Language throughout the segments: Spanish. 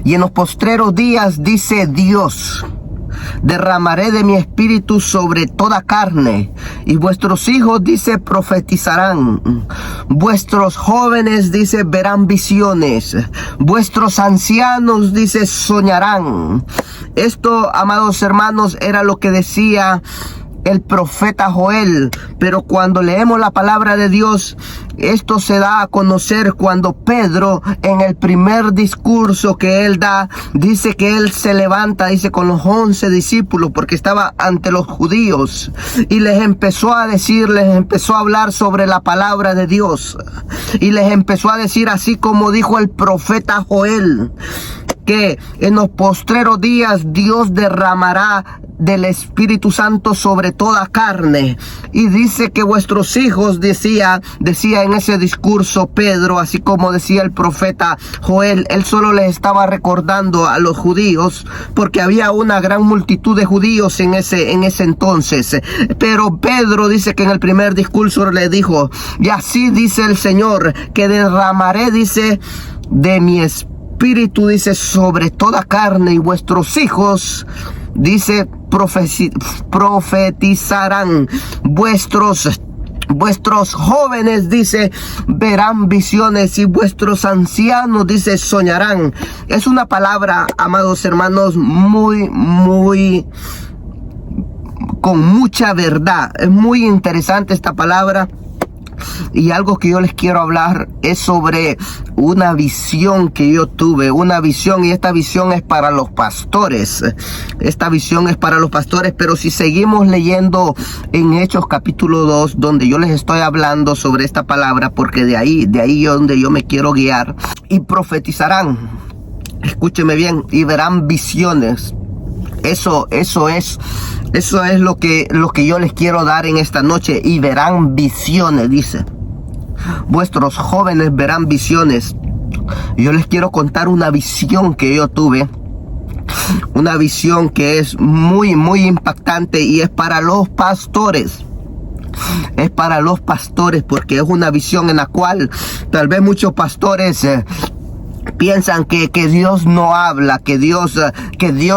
Y en los postreros días, dice Dios, derramaré de mi espíritu sobre toda carne, y vuestros hijos, dice, profetizarán, vuestros jóvenes, dice, verán visiones, vuestros ancianos, dice, soñarán. Esto, amados hermanos, era lo que decía el profeta Joel. Pero cuando leemos la palabra de Dios, esto se da a conocer cuando Pedro, en el primer discurso que él da, dice que él se levanta, dice, con los 11 discípulos, porque estaba ante los judíos, y les empezó a decir, les empezó a hablar sobre la palabra de Dios, y les empezó a decir, así como dijo el profeta Joel, que en los postreros días Dios derramará del Espíritu Santo sobre toda carne. Y dice que vuestros hijos, decía en ese discurso Pedro, así como decía el profeta Joel. Él solo les estaba recordando a los judíos, porque había una gran multitud de judíos en ese entonces. Pero Pedro dice que en el primer discurso le dijo, y así dice el Señor, que derramaré, dice, de mi espíritu, dice, sobre toda carne, y vuestros hijos, dice, profetizarán, vuestros jóvenes, dice, verán visiones, y vuestros ancianos, dice, soñarán. Es una palabra, amados hermanos, muy con mucha verdad. Es muy interesante esta palabra. Y algo que yo les quiero hablar es sobre una visión que yo tuve, una visión, y esta visión es para los pastores. Esta visión es para los pastores, pero si seguimos leyendo en Hechos capítulo 2, donde yo les estoy hablando sobre esta palabra, porque de ahí donde yo me quiero guiar. Y profetizarán, escúcheme bien, y verán visiones. Eso es lo que yo les quiero dar en esta noche. Y verán visiones, dice. Vuestros jóvenes verán visiones. Yo les quiero contar una visión que yo tuve. Una visión que es muy impactante, y es para los pastores. Es para los pastores, porque es una visión en la cual tal vez muchos pastores piensan que Dios no habla, que Dios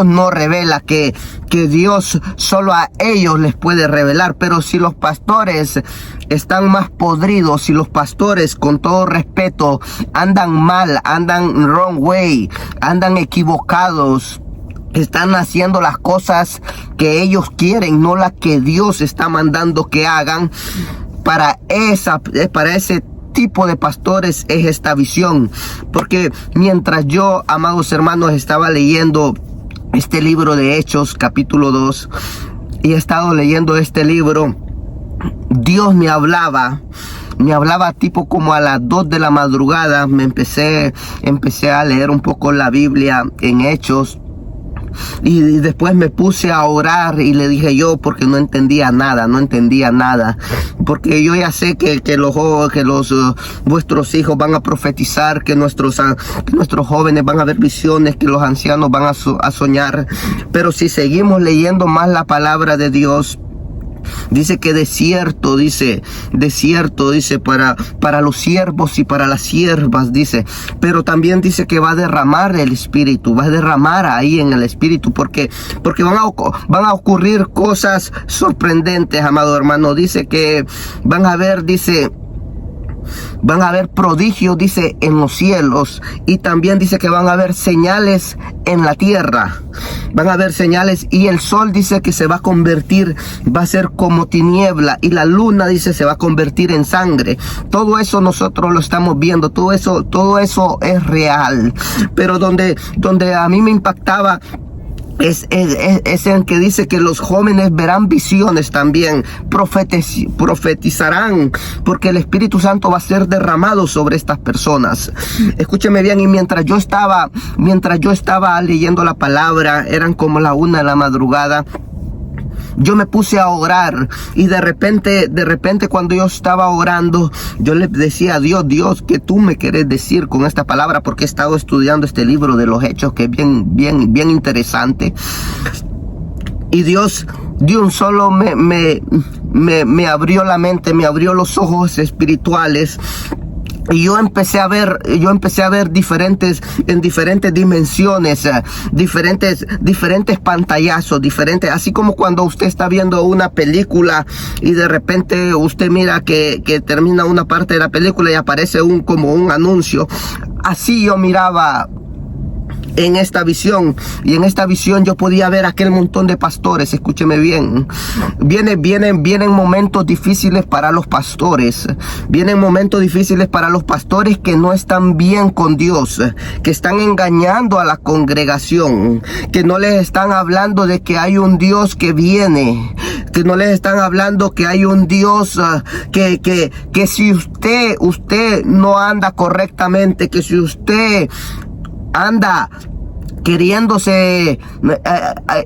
no revela, que Dios solo a ellos les puede revelar. Pero si los pastores están más podridos, si los pastores, con todo respeto, andan mal, andan wrong way, andan equivocados, están haciendo las cosas que ellos quieren, no las que Dios está mandando que hagan, para ese tipo de pastores es esta visión. Porque mientras yo, amados hermanos, estaba leyendo este libro de Hechos capítulo 2, y he estado leyendo este libro, Dios me hablaba tipo como a las 2 de la madrugada. Empecé a leer un poco la Biblia en Hechos. Y después me puse a orar, y le dije yo, porque no entendía nada, porque yo ya sé que vuestros hijos van a profetizar, que nuestros jóvenes van a ver visiones, que los ancianos van a soñar. Pero si seguimos leyendo más la palabra de Dios, dice que desierto para los siervos y para las siervas, dice. Pero también dice que va a derramar el Espíritu, va a derramar ahí en el Espíritu, porque van a ocurrir cosas sorprendentes, amado hermano. Dice que van a haber prodigios, dice, en los cielos. Y también dice que van a haber señales en la tierra. Van a haber señales, y el sol, dice, que se va a convertir, va a ser como tiniebla, y la luna, dice, se va a convertir en sangre. Todo eso nosotros lo estamos viendo, todo eso es real. Pero donde a mí me impactaba es en que dice que los jóvenes verán visiones también, profetizarán, porque el Espíritu Santo va a ser derramado sobre estas personas. Escúcheme bien. Y mientras yo estaba leyendo la palabra, eran como la 1 de la madrugada, yo me puse a orar, y de repente cuando yo estaba orando, yo le decía a Dios, ¿qué tú me quieres decir con esta palabra? Porque he estado estudiando este libro de los Hechos, que es bien interesante. Y Dios de un solo me abrió la mente, me abrió los ojos espirituales, Y yo empecé a ver en diferentes dimensiones, diferentes pantallazos, así como cuando usted está viendo una película y de repente usted mira que termina una parte de la película y aparece como un anuncio. Así yo miraba en esta visión, y en esta visión yo podía ver aquel montón de pastores. Escúcheme bien, vienen momentos difíciles para los pastores, vienen momentos difíciles para los pastores que no están bien con Dios, que están engañando a la congregación, que no les están hablando de que hay un Dios que viene, que no les están hablando que hay un Dios que si usted no anda correctamente, que si usted anda queriéndose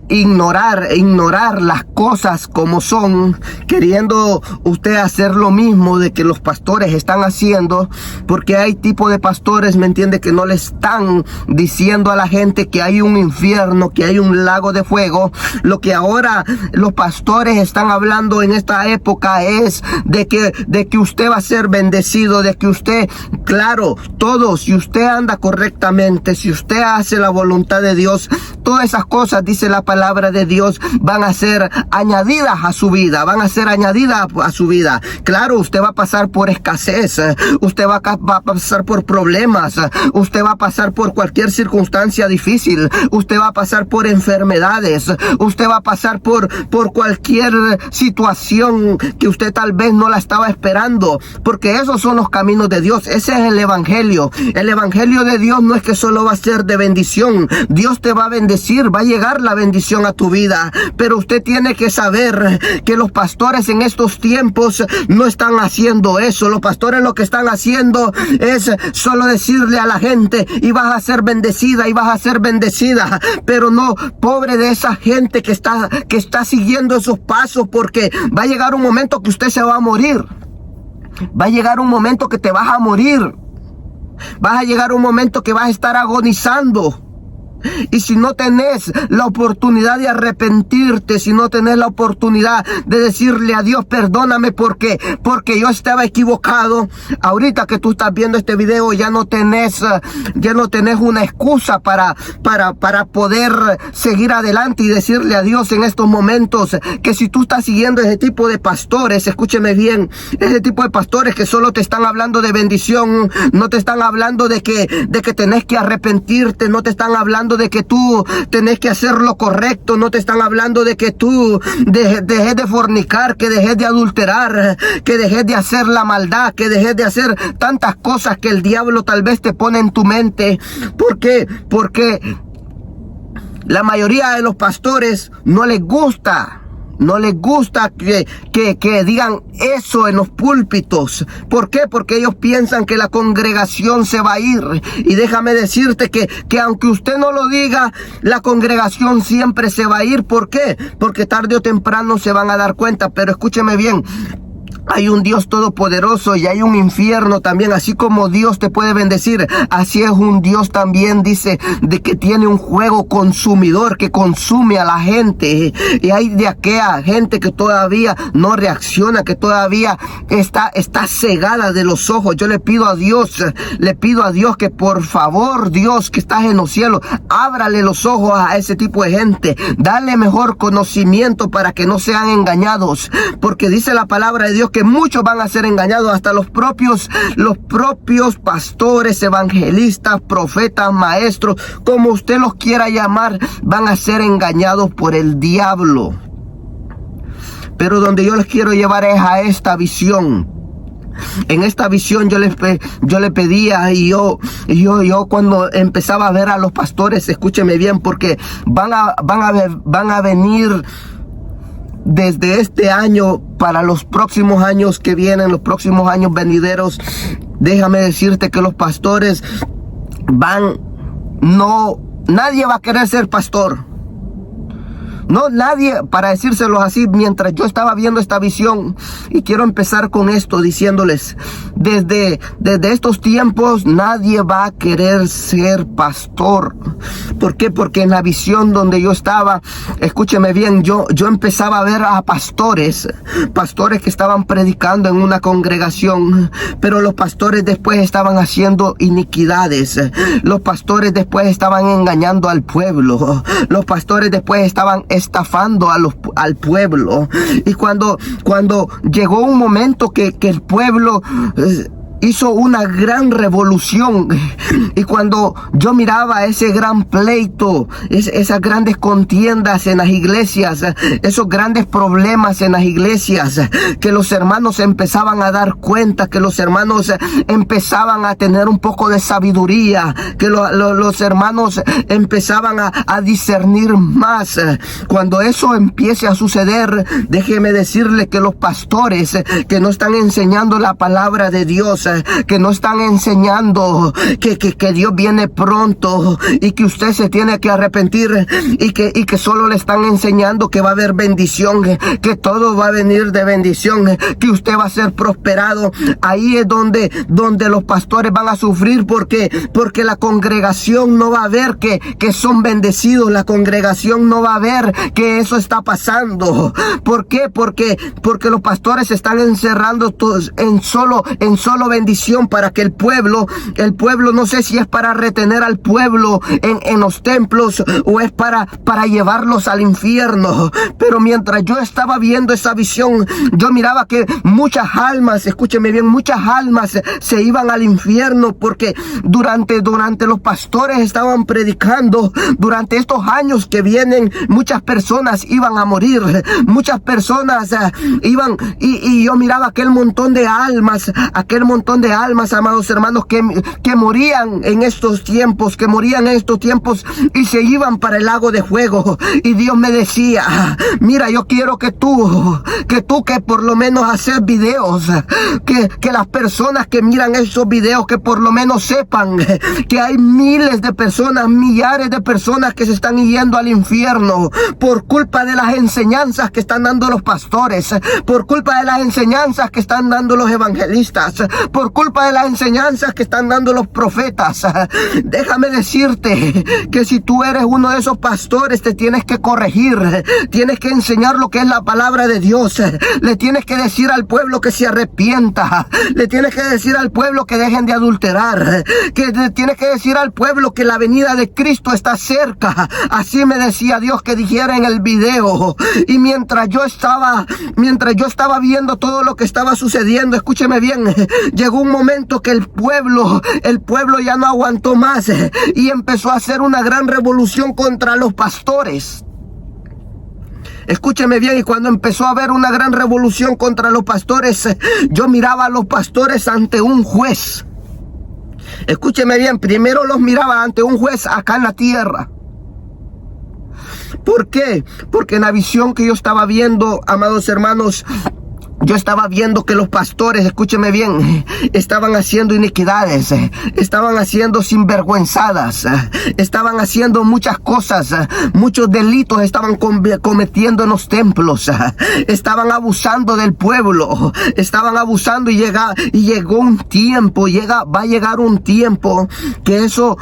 ignorar las cosas como son, queriendo usted hacer lo mismo de que los pastores están haciendo, porque hay tipo de pastores, ¿me entiende?, que no le están diciendo a la gente que hay un infierno, que hay un lago de fuego. Lo que ahora los pastores están hablando en esta época es de que usted va a ser bendecido, de que usted, claro, todo, si usted anda correctamente, si usted hace la voluntad de Dios, todas esas cosas, dice la palabra de Dios, van a ser añadidas a su vida, Claro, usted va a pasar por escasez, usted va a pasar por problemas, usted va a pasar por cualquier circunstancia difícil, usted va a pasar por enfermedades, usted va a pasar por cualquier situación que usted tal vez no la estaba esperando, porque esos son los caminos de Dios. Ese es el evangelio. El evangelio de Dios no es que solo va a ser de bendición. Dios te va a bendecir, va a llegar la bendición a tu vida, pero usted tiene que saber que los pastores en estos tiempos no están haciendo eso. Los pastores lo que están haciendo es solo decirle a la gente, y vas a ser bendecida, y vas a ser bendecida, pero no, pobre de esa gente que está siguiendo esos pasos, porque va a llegar un momento que usted se va a morir, va a llegar un momento que te vas a morir, vas a llegar un momento que vas a estar agonizando. Y si no tenés la oportunidad de arrepentirte, si no tenés la oportunidad de decirle a Dios, perdóname porque yo estaba equivocado, ahorita que tú estás viendo este video ya no tenés una excusa para poder seguir adelante y decirle a Dios en estos momentos que si tú estás siguiendo ese tipo de pastores, escúcheme bien, ese tipo de pastores que solo te están hablando de bendición, no te están hablando de que tenés que arrepentirte, no te están hablando de que tú tenés que hacer lo correcto, no te están hablando de que tú dejes de fornicar, que dejes de adulterar, que dejes de hacer la maldad, que dejes de hacer tantas cosas que el diablo tal vez te pone en tu mente. ¿Por qué? Porque la mayoría de los pastores no les gusta que digan eso en los púlpitos. ¿Por qué? Porque ellos piensan que la congregación se va a ir. Y déjame decirte que aunque usted no lo diga, la congregación siempre se va a ir. ¿Por qué? Porque tarde o temprano se van a dar cuenta. Pero escúcheme bien, hay un Dios todopoderoso y hay un infierno también. Así como Dios te puede bendecir, así es un Dios también, dice, de que tiene un fuego consumidor que consume a la gente. Y hay de aquella gente que todavía no reacciona, que todavía está cegada de los ojos. Yo le pido a Dios que por favor, Dios que estás en los cielos, ábrale los ojos a ese tipo de gente. Dale mejor conocimiento para que no sean engañados. Porque dice la palabra de Dios que muchos van a ser engañados, hasta los propios pastores, evangelistas, profetas, maestros, como usted los quiera llamar, van a ser engañados por el diablo. Pero donde yo les quiero llevar es a esta visión. En esta visión yo le pedía, y yo cuando empezaba a ver a los pastores, escúcheme bien, porque van a venir desde este año para los próximos años que vienen, los próximos años venideros. Déjame decirte que los pastores nadie va a querer ser pastor. No, nadie, para decírselos así, mientras yo estaba viendo esta visión, y quiero empezar con esto diciéndoles, desde estos tiempos nadie va a querer ser pastor. ¿Por qué? Porque en la visión donde yo estaba, escúcheme bien, yo empezaba a ver a pastores que estaban predicando en una congregación, pero los pastores después estaban haciendo iniquidades, los pastores después estaban engañando al pueblo, los pastores después estaban estafando al pueblo. Y cuando llegó un momento que el pueblo hizo una gran revolución, y cuando yo miraba ese gran pleito, esas grandes contiendas en las iglesias, esos grandes problemas en las iglesias, que los hermanos empezaban a dar cuenta, que los hermanos empezaban a tener un poco de sabiduría, que los hermanos empezaban a discernir más. Cuando eso empiece a suceder, déjeme decirle que los pastores que no están enseñando la palabra de Dios, que no están enseñando que Dios viene pronto y que usted se tiene que arrepentir, y que solo le están enseñando que va a haber bendición, que todo va a venir de bendición, que usted va a ser prosperado. Ahí es donde los pastores van a sufrir, porque la congregación no va a ver que son bendecidos, la congregación no va a ver que eso está pasando. ¿Por qué? Porque los pastores se están encerrando en solo bendición, para que el pueblo, no sé si es para retener al pueblo en los templos, o es para llevarlos al infierno. Pero mientras yo estaba viendo esa visión, yo miraba que muchas almas, escúcheme bien, muchas almas se iban al infierno, porque durante los pastores estaban predicando, durante estos años que vienen, muchas personas iban a morir, muchas personas iban, y yo miraba aquel montón de almas, amados hermanos, que morían en estos tiempos, y se iban para el lago de fuego. Y Dios me decía, mira, yo quiero que tú que por lo menos haces videos, que las personas que miran esos videos, que por lo menos sepan que hay miles de personas, millares de personas que se están yendo al infierno por culpa de las enseñanzas que están dando los pastores, por culpa de las enseñanzas que están dando los evangelistas, por culpa de las enseñanzas que están dando los profetas. Déjame decirte que si tú eres uno de esos pastores, te tienes que corregir, tienes que enseñar lo que es la palabra de Dios, le tienes que decir al pueblo que se arrepienta, le tienes que decir al pueblo que dejen de adulterar, que le tienes que decir al pueblo que la venida de Cristo está cerca. Así me decía Dios que dijera en el video. Y mientras yo estaba viendo todo lo que estaba sucediendo, escúcheme bien, llegó un momento que el pueblo ya no aguantó más, y empezó a hacer una gran revolución contra los pastores. Escúcheme bien, y cuando empezó a haber una gran revolución contra los pastores, yo miraba a los pastores ante un juez. Escúcheme bien, primero los miraba ante un juez acá en la tierra. ¿Por qué? Porque en la visión que yo estaba viendo, amados hermanos, yo estaba viendo que los pastores, escúcheme bien, estaban haciendo iniquidades, estaban haciendo sinvergüenzadas, estaban haciendo muchas cosas, muchos delitos estaban cometiendo en los templos, estaban abusando del pueblo, estaban abusando, y llegó un tiempo, va a llegar un tiempo que eso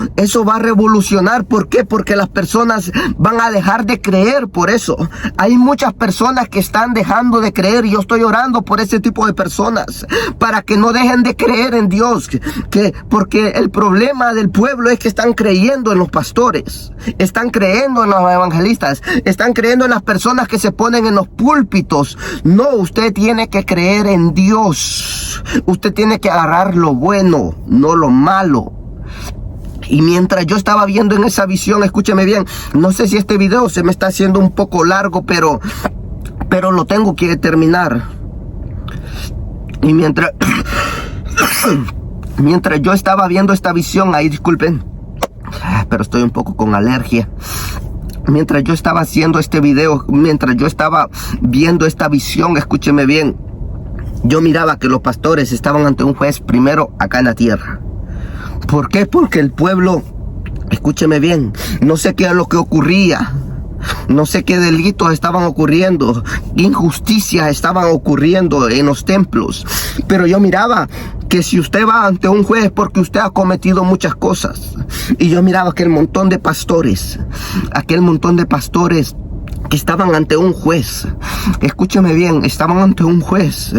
va a revolucionar. ¿Por qué? Porque las personas van a dejar de creer por eso. Hay muchas personas que están dejando de creer, y yo estoy orando por ese tipo de personas, para que no dejen de creer en Dios, porque el problema del pueblo es que están creyendo en los pastores, están creyendo en los evangelistas, están creyendo en las personas que se ponen en los púlpitos. No, usted tiene que creer en Dios, usted tiene que agarrar lo bueno, no lo malo. Y mientras yo estaba viendo en esa visión, escúcheme bien, no sé si este video se me está haciendo un poco largo, pero lo tengo que terminar. Y mientras yo estaba viendo esta visión, ahí disculpen, pero estoy un poco con alergia. Mientras yo estaba haciendo este video, mientras yo estaba viendo esta visión, escúcheme bien, yo miraba que los pastores estaban ante un juez primero acá en la tierra. ¿Por qué? Porque el pueblo, escúcheme bien, no sé qué es lo que ocurría, no sé qué delitos estaban ocurriendo, injusticias estaban ocurriendo en los templos. Pero yo miraba que si usted va ante un juez porque usted ha cometido muchas cosas. Y yo miraba aquel montón de pastores que estaban ante un juez. Escúcheme bien, estaban ante un juez.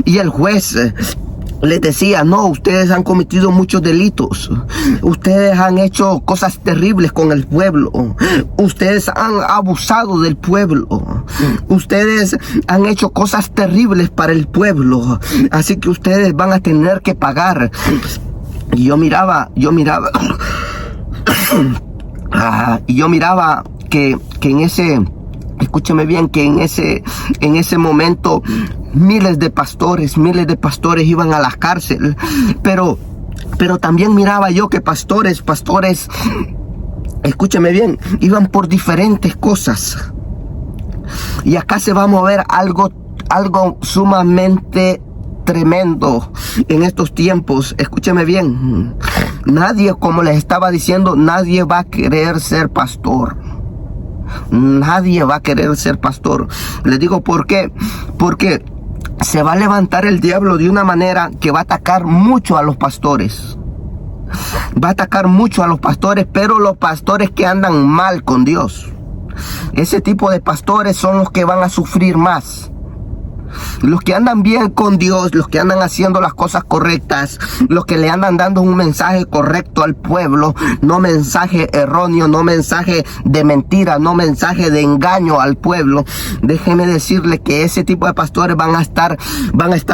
Y el juez les decía: no, ustedes han cometido muchos delitos, ustedes han hecho cosas terribles con el pueblo, ustedes han abusado del pueblo, ustedes han hecho cosas terribles para el pueblo, así que ustedes van a tener que pagar. Y yo miraba que en ese, escúcheme bien, que en ese momento miles de pastores iban a la cárcel, pero también miraba yo que pastores, escúcheme bien, iban por diferentes cosas. Y acá se va a mover algo sumamente tremendo en estos tiempos. Escúcheme bien, nadie, como les estaba diciendo, nadie va a querer ser pastor. Nadie va a querer ser pastor. Les digo por qué. Porque se va a levantar el diablo de una manera que va a atacar mucho a los pastores. Va a atacar mucho a los pastores, pero los pastores que andan mal con Dios. Ese tipo de pastores son los que van a sufrir más. Los que andan bien con Dios, los que andan haciendo las cosas correctas, los que le andan dando un mensaje correcto al pueblo, no mensaje erróneo, no mensaje de mentira, no mensaje de engaño al pueblo. Déjeme decirle que ese tipo de pastores van a estar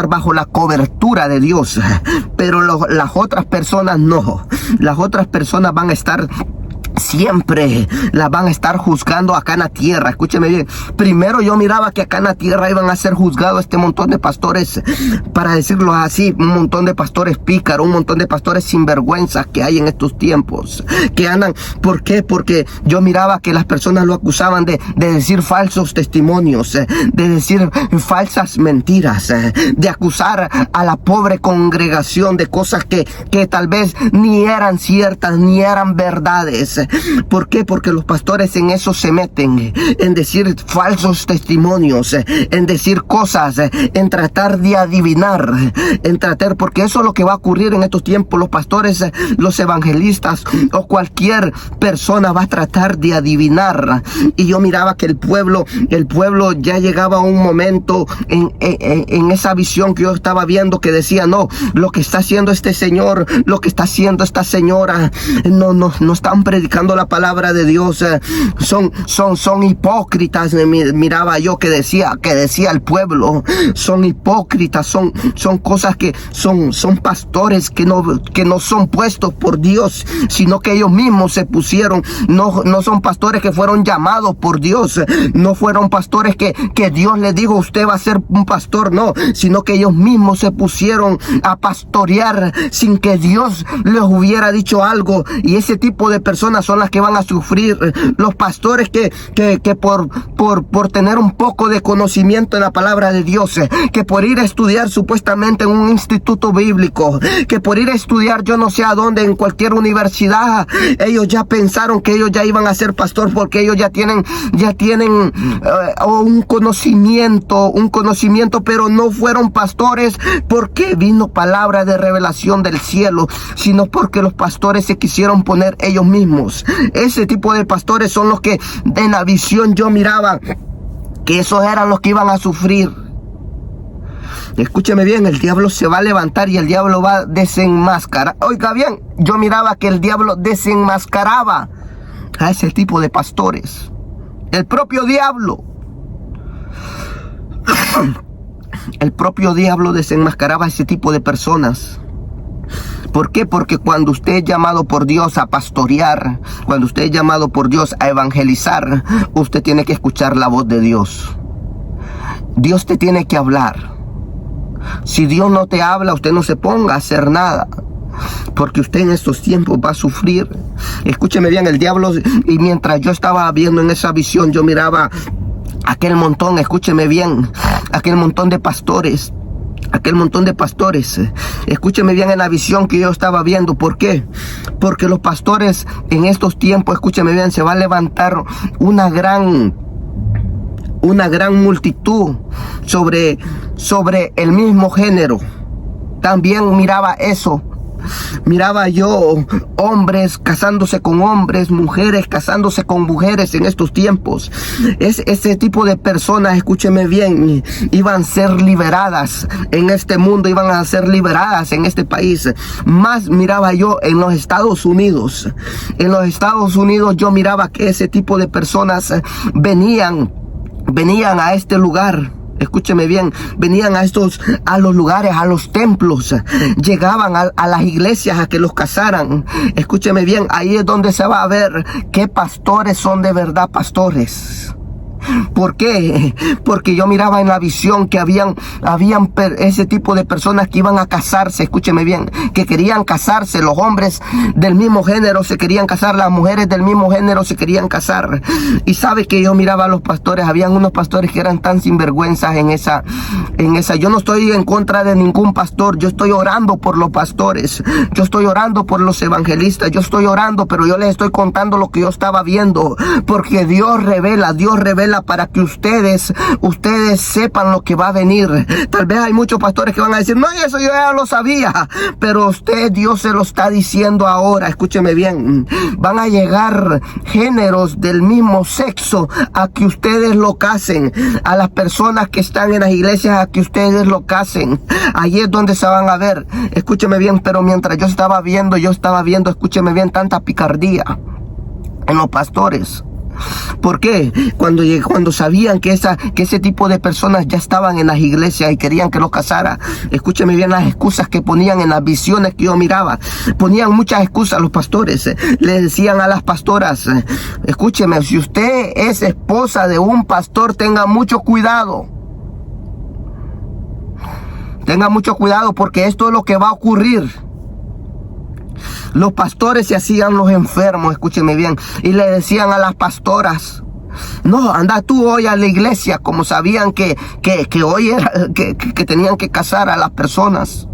bajo la cobertura de Dios, pero las otras personas no. Las otras personas van a estar, siempre las van a estar juzgando acá en la tierra. Escúcheme bien. Primero yo miraba que acá en la tierra iban a ser juzgados este montón de pastores, para decirlo así, un montón de pastores pícaros, un montón de pastores sinvergüenzas que hay en estos tiempos, que andan. ¿Por qué? Porque yo miraba que las personas lo acusaban de decir falsos testimonios, de decir falsas mentiras, de acusar a la pobre congregación de cosas que tal vez ni eran ciertas, ni eran verdades. ¿Por qué? Porque los pastores en eso se meten, en decir falsos testimonios, en decir cosas, en tratar de adivinar, porque eso es lo que va a ocurrir en estos tiempos. Los pastores, los evangelistas o cualquier persona va a tratar de adivinar. Y yo miraba que el pueblo ya llegaba a un momento en esa visión que yo estaba viendo, que decía: no, lo que está haciendo este señor, lo que está haciendo esta señora, no están predicando la palabra de Dios, son hipócritas. Miraba yo que decía el pueblo, son hipócritas, son cosas que son pastores que no son puestos por Dios, sino que ellos mismos se pusieron. No son pastores que fueron llamados por Dios, no fueron pastores que Dios les dijo: usted va a ser un pastor, no, sino que ellos mismos se pusieron a pastorear sin que Dios les hubiera dicho algo. Y ese tipo de personas son las que van a sufrir. Los pastores que por tener un poco de conocimiento en la palabra de Dios, que por ir a estudiar supuestamente en un instituto bíblico, que por ir a estudiar yo no sé a dónde, en cualquier universidad, ellos ya pensaron que ellos ya iban a ser pastor, porque ellos ya tienen un conocimiento, pero no fueron pastores porque vino palabra de revelación del cielo, sino porque los pastores se quisieron poner ellos mismos. Ese tipo de pastores son los que en la visión yo miraba que esos eran los que iban a sufrir. Escúcheme bien, el diablo se va a levantar y el diablo va a desenmascarar. Oiga bien, yo miraba que el diablo desenmascaraba a ese tipo de pastores. El propio diablo desenmascaraba a ese tipo de personas. ¿Por qué? Porque cuando usted es llamado por Dios a pastorear, cuando usted es llamado por Dios a evangelizar, usted tiene que escuchar la voz de Dios. Dios te tiene que hablar. Si Dios no te habla, usted no se ponga a hacer nada, porque usted en estos tiempos va a sufrir. Escúcheme bien, el diablo, y mientras yo estaba viendo en esa visión, yo miraba aquel montón, escúcheme bien, aquel montón de pastores aquel montón de pastores. Escúcheme bien en la visión que yo estaba viendo. ¿Por qué? Porque los pastores en estos tiempos, escúcheme bien, se va a levantar una gran multitud sobre el mismo género. También miraba eso. Miraba yo hombres casándose con hombres, mujeres casándose con mujeres en estos tiempos. Ese tipo de personas, escúcheme bien, iban a ser liberadas en este mundo, iban a ser liberadas en este país. Más miraba yo en los Estados Unidos. En los Estados Unidos yo miraba que ese tipo de personas venían a este lugar. Escúcheme bien, venían a los lugares, a los templos, llegaban a las iglesias a que los casaran. Escúcheme bien, ahí es donde se va a ver qué pastores son de verdad pastores. ¿Por qué? Porque yo miraba en la visión que habían ese tipo de personas que iban a casarse, escúcheme bien, que querían casarse. Los hombres del mismo género se querían casar, las mujeres del mismo género se querían casar. Y sabe que yo miraba a los pastores, habían unos pastores que eran tan sinvergüenzas en esa. Yo no estoy en contra de ningún pastor, yo estoy orando por los pastores, yo estoy orando por los evangelistas, yo estoy orando, pero yo les estoy contando lo que yo estaba viendo, porque Dios revela para que ustedes sepan lo que va a venir. Tal vez hay muchos pastores que van a decir, no, eso yo ya lo sabía, pero Dios se lo está diciendo ahora. Escúcheme bien, van a llegar géneros del mismo sexo a que ustedes lo casen, a las personas que están en las iglesias a que ustedes lo casen. Ahí es donde se van a ver. Escúcheme bien, pero mientras yo estaba viendo, escúcheme bien, tanta picardía en los pastores. ¿Por qué? Cuando sabían que ese tipo de personas ya estaban en las iglesias y querían que los casara, escúcheme bien las excusas que ponían en las visiones que yo miraba. Ponían muchas excusas los pastores. Le decían a las pastoras, escúcheme, si usted es esposa de un pastor, tenga mucho cuidado. Tenga mucho cuidado porque esto es lo que va a ocurrir. Los pastores se hacían los enfermos, escúcheme bien, y le decían a las pastoras, no, anda tú hoy a la iglesia, como sabían que hoy era, que tenían que casar a las personas.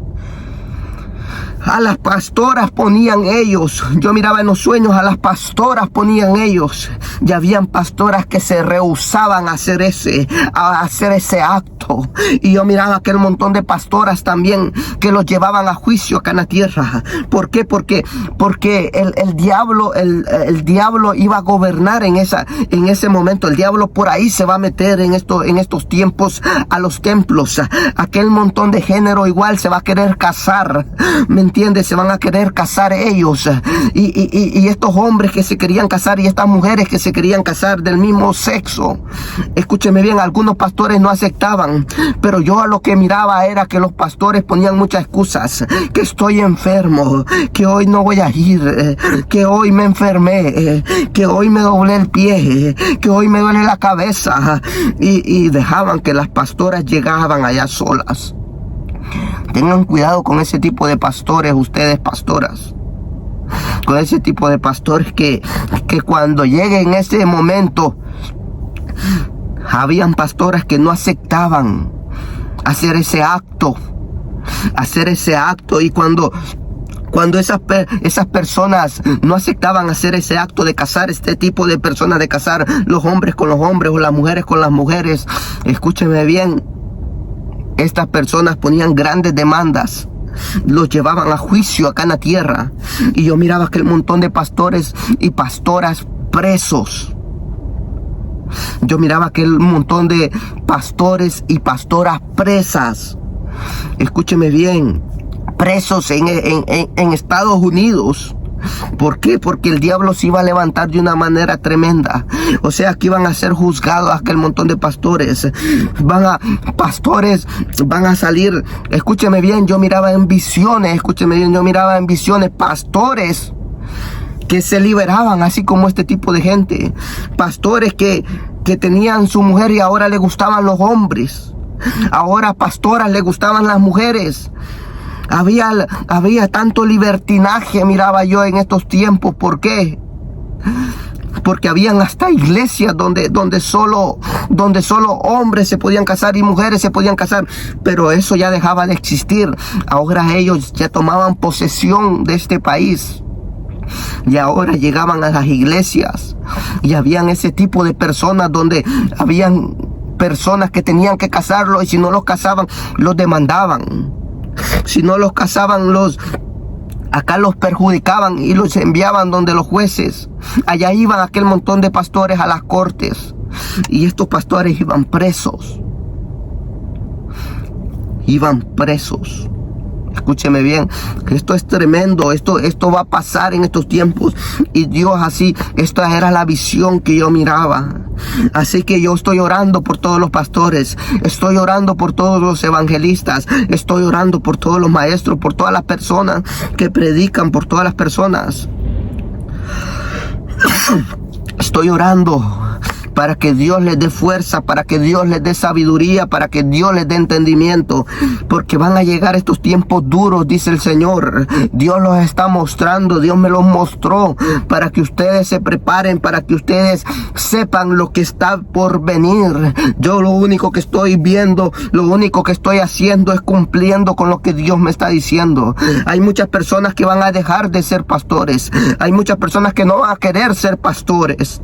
A las pastoras ponían ellos, yo miraba en los sueños, a las pastoras ponían ellos, y habían pastoras que se rehusaban a hacer ese acto, y yo miraba aquel montón de pastoras también que los llevaban a juicio acá en la tierra. ¿Por qué? Porque el diablo iba a gobernar en ese momento. El diablo por ahí se va a meter en estos tiempos a los templos. Aquel montón de género igual se va a querer casar, ¿me entiendes? Se van a querer casar ellos, y estos hombres que se querían casar y estas mujeres que se querían casar del mismo sexo. Escúcheme bien, algunos pastores no aceptaban, pero yo a lo que miraba era que los pastores ponían muchas excusas, que estoy enfermo, que hoy no voy a ir, que hoy me enfermé, que hoy me doblé el pie, que hoy me duele la cabeza, y dejaban que las pastoras llegaban allá solas. Tengan cuidado con ese tipo de pastores, ustedes pastoras. Con ese tipo de pastores que cuando llegue en ese momento, habían pastoras que no aceptaban hacer ese acto. Y cuando esas personas no aceptaban hacer ese acto de casar, este tipo de personas, de casar los hombres con los hombres o las mujeres con las mujeres, escúcheme bien, estas personas ponían grandes demandas, los llevaban a juicio acá en la tierra. Y yo miraba aquel montón de pastores y pastoras presos. Yo miraba aquel montón de pastores y pastoras presas. Escúcheme bien, presos en Estados Unidos. ¿Por qué? Porque el diablo se iba a levantar de una manera tremenda. O sea, que iban a ser juzgados aquel montón de pastores. Pastores van a salir. Escúcheme bien, yo miraba en visiones. Pastores que se liberaban, así como este tipo de gente. Pastores que tenían su mujer y ahora le gustaban los hombres. Ahora pastoras le gustaban las mujeres. Había tanto libertinaje, miraba yo en estos tiempos. ¿Por qué? porque habían hasta iglesias donde solo hombres se podían casar y mujeres se podían casar, pero eso ya dejaba de existir. Ahora ellos ya tomaban posesión de este país. Y ahora llegaban a las iglesias y habían ese tipo de personas donde habían personas que tenían que casarlos, y si no los casaban, los demandaban. Si no los casaban, acá los perjudicaban y los enviaban donde los jueces. Allá iban aquel montón de pastores a las cortes, y estos pastores iban presos. Escúcheme bien, esto es tremendo, esto va a pasar en estos tiempos. Y Dios así, esta era la visión que yo miraba. Así que yo estoy orando por todos los pastores, estoy orando por todos los evangelistas, estoy orando por todos los maestros, por todas las personas que predican, por todas las personas. Estoy orando para que Dios les dé fuerza, para que Dios les dé sabiduría, para que Dios les dé entendimiento, porque van a llegar estos tiempos duros, dice el Señor. Dios los está mostrando, Dios me los mostró, para que ustedes se preparen, para que ustedes sepan lo que está por venir. Yo lo único que estoy viendo, lo único que estoy haciendo es cumpliendo con lo que Dios me está diciendo. Hay muchas personas que van a dejar de ser pastores, hay muchas personas que no van a querer ser pastores.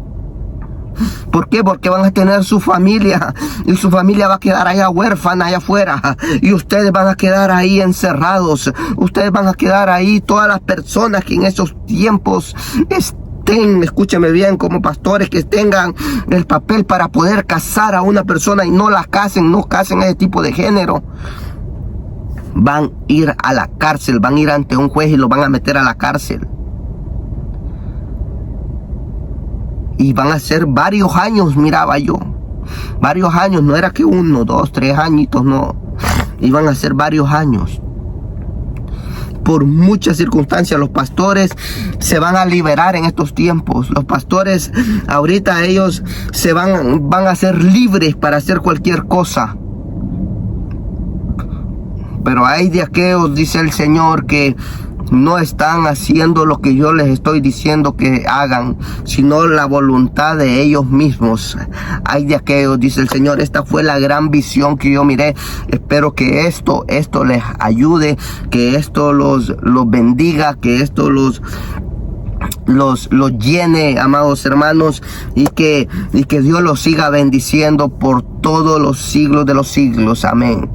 ¿Por qué? Porque van a tener su familia, y su familia va a quedar allá huérfana, allá afuera, y ustedes van a quedar ahí encerrados. Ustedes van a quedar ahí, todas las personas que en esos tiempos estén, escúcheme bien, como pastores, que tengan el papel para poder casar a una persona y no la casen, no casen a ese tipo de género, van a ir a la cárcel, van a ir ante un juez y lo van a meter a la cárcel. Y van a ser varios años, miraba yo. Varios años, no era que 1, 2, 3 añitos, no. Iban a ser varios años. Por muchas circunstancias, los pastores se van a liberar en estos tiempos. Los pastores, ahorita ellos van a ser libres para hacer cualquier cosa. Pero hay de aquellos, dice el Señor, que no están haciendo lo que yo les estoy diciendo que hagan, sino la voluntad de ellos mismos. Hay de aquellos, dice el Señor. Esta fue la gran visión que yo miré. Espero que esto les ayude, que esto los bendiga, que esto los llene, amados hermanos, y que Dios los siga bendiciendo por todos los siglos de los siglos. Amén.